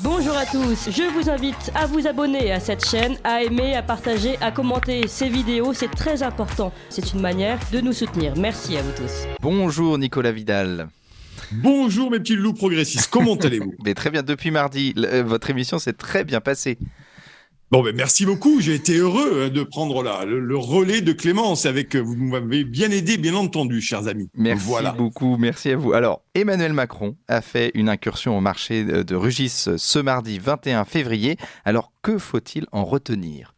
Bonjour à tous, je vous invite à vous abonner à cette chaîne, à aimer, à partager, à commenter ces vidéos, c'est très important. C'est une manière de nous soutenir. Merci à vous tous. Bonjour Nicolas Vidal. Bonjour mes petits loups progressistes, comment allez-vous? Mais très bien, depuis mardi, votre émission s'est très bien passée. Merci beaucoup, j'ai été heureux de prendre le relais de Clémence avec vous m'avez bien aidé, bien entendu, chers amis. Merci beaucoup, merci à vous. Alors, Emmanuel Macron a fait une incursion au marché de Rungis ce mardi 21 février. Alors, que faut-il en retenir ?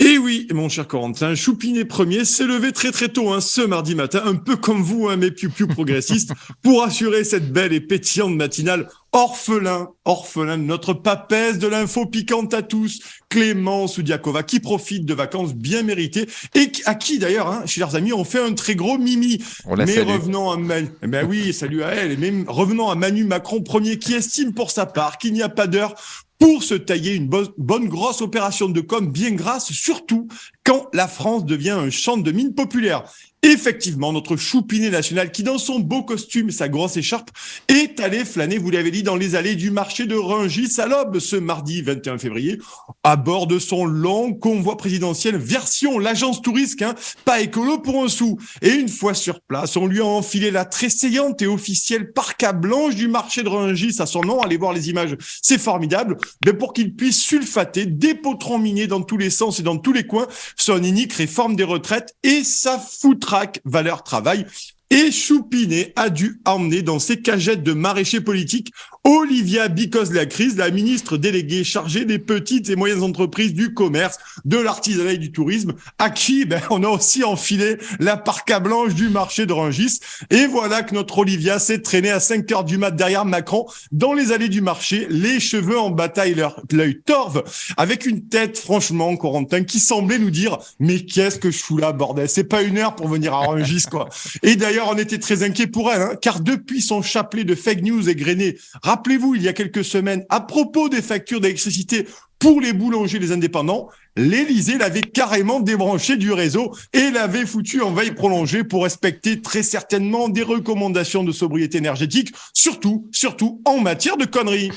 Et oui, mon cher Corentin, Choupinet premier s'est levé très très tôt ce mardi matin, un peu comme vous, mes piou-piou progressistes, pour assurer cette belle et pétillante matinale orphelin de notre papesse de l'info piquante à tous, Clémence Oudiakova, qui profite de vacances bien méritées et à qui d'ailleurs, chers amis, on fait un très gros mimi. Mais revenons à salut à elle, et même revenons à Manu Macron premier, qui estime pour sa part qu'il n'y a pas d'heure pour se tailler une bonne grosse opération de com bien grasse, surtout quand la France devient un champ de mine populaire. Effectivement, notre Choupinet national, qui dans son beau costume et sa grosse écharpe, est allé flâner, vous l'avez dit, dans les allées du marché de Rungis à l'aube ce mardi 21 février, à bord de son long convoi présidentiel version l'agence touriste, pas écolo pour un sou. Et une fois sur place, on lui a enfilé la tressaillante et officielle parka blanche du marché de Rungis à son nom. Allez voir les images, c'est formidable. Mais pour qu'il puisse sulfater, dépotron miner dans tous les sens et dans tous les coins son inique réforme des retraites et sa foutraque valeur travail. Et Choupinet a dû emmener dans ses cagettes de maraîchers politiques Olivia Bicos-Lacrise, la ministre déléguée chargée des petites et moyennes entreprises, du commerce, de l'artisanat et du tourisme, à qui on a aussi enfilé la parka blanche du marché de Rungis. Et voilà que notre Olivia s'est traînée à 5h du mat derrière Macron dans les allées du marché, les cheveux en bataille, l'œil torve, avec une tête franchement, Corentin, qui semblait nous dire « Mais qu'est-ce que je fous là, bordel? C'est pas une heure pour venir à Rungis, quoi !» Et d'ailleurs, on était très inquiets pour elle, car depuis son chapelet de fake news égrené, rappelez-vous, il y a quelques semaines, à propos des factures d'électricité pour les boulangers et les indépendants, l'Élysée l'avait carrément débranché du réseau et l'avait foutu en veille prolongée pour respecter très certainement des recommandations de sobriété énergétique, surtout en matière de conneries.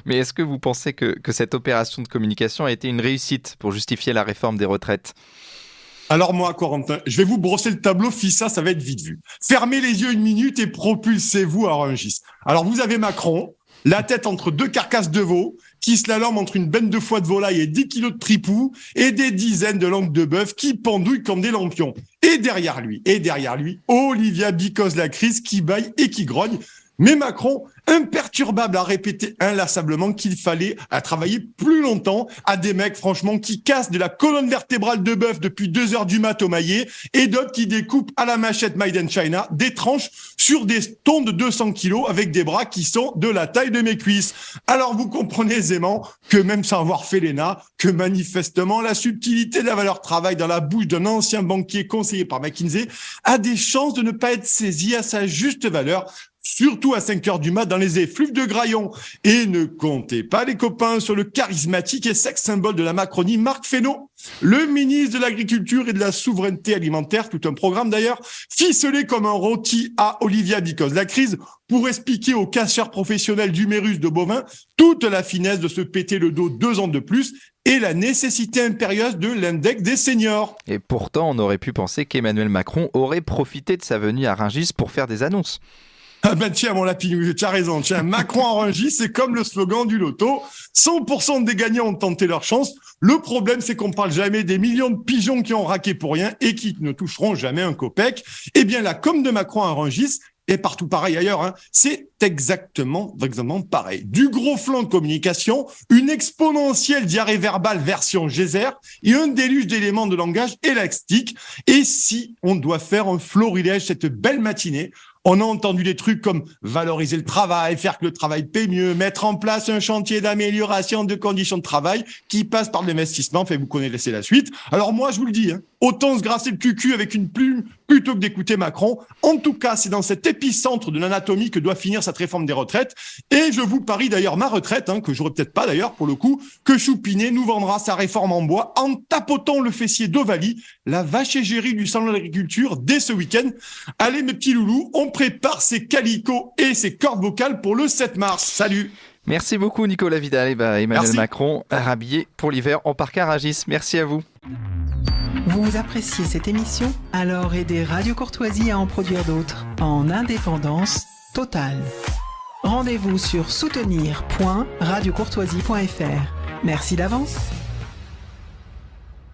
Mais est-ce que vous pensez que cette opération de communication a été une réussite pour justifier la réforme des retraites ? Alors moi, Corentin, je vais vous brosser le tableau, ça va être vite vu. Fermez les yeux une minute et propulsez-vous à Rungis. Alors vous avez Macron, la tête entre deux carcasses de veau, qui slalome entre une benne de foie de volaille et 10 kilos de tripou, et des dizaines de langues de bœuf qui pendouillent comme des lampions. Et derrière lui, Olivia Bicos-Lacrise qui bâille et qui grogne. Mais Macron, imperturbable, a répété inlassablement qu'il fallait travailler plus longtemps à des mecs, franchement, qui cassent de la colonne vertébrale de bœuf depuis 2h du mat au maillet et d'autres qui découpent à la machette Made in China des tranches sur des tons de 200 kilos avec des bras qui sont de la taille de mes cuisses. Alors vous comprenez aisément que même sans avoir fait l'ENA, que manifestement la subtilité de la valeur travail dans la bouche d'un ancien banquier conseillé par McKinsey a des chances de ne pas être saisi à sa juste valeur, surtout à 5h du mat dans les effluves de Graillon. Et ne comptez pas, les copains, sur le charismatique et sex symbole de la Macronie, Marc Fesneau, le ministre de l'Agriculture et de la Souveraineté Alimentaire, tout un programme d'ailleurs, ficelé comme un rôti à Olivia Bicos-Lacrise pour expliquer aux casseurs professionnels d'humérus de bovins toute la finesse de se péter le dos 2 ans de plus et la nécessité impérieuse de l'index des seniors. Et pourtant, on aurait pu penser qu'Emmanuel Macron aurait profité de sa venue à Rungis pour faire des annonces. Tiens, mon lapinou, tu as raison. Tiens, Macron en Rungis, c'est comme le slogan du loto. 100% des gagnants ont tenté leur chance. Le problème, c'est qu'on parle jamais des millions de pigeons qui ont raqué pour rien et qui ne toucheront jamais un copec. Eh bien, la com de Macron à Rungis, et partout pareil ailleurs, c'est exactement pareil. Du gros flanc de communication, une exponentielle diarrhée verbale version geyser et un déluge d'éléments de langage élastique. Et si on doit faire un florilège cette belle matinée, on a entendu des trucs comme valoriser le travail, faire que le travail paie mieux, mettre en place un chantier d'amélioration de conditions de travail qui passe par l'investissement. Enfin, vous connaissez la suite. Alors moi, je vous le dis, autant se grasser le cul avec une plume plutôt que d'écouter Macron. En tout cas, c'est dans cet épicentre de l'anatomie que doit finir cette réforme des retraites. Et je vous parie d'ailleurs ma retraite, que j'aurais peut-être pas d'ailleurs pour le coup, que Choupinet nous vendra sa réforme en bois en tapotant le fessier d'Ovalie, la vache égérie du salon de l'agriculture, dès ce week-end. Allez mes petits loulous, on prépare ses calicots et ses cordes vocales pour le 7 mars. Salut! Merci beaucoup Nicolas Vidal et Emmanuel Merci. Macron, rhabillé pour l'hiver en parc à Rungis. Merci à vous. Vous appréciez cette émission? Alors aidez Radio Courtoisie à en produire d'autres en indépendance totale. Rendez-vous sur soutenir.radiocourtoisie.fr. Merci d'avance.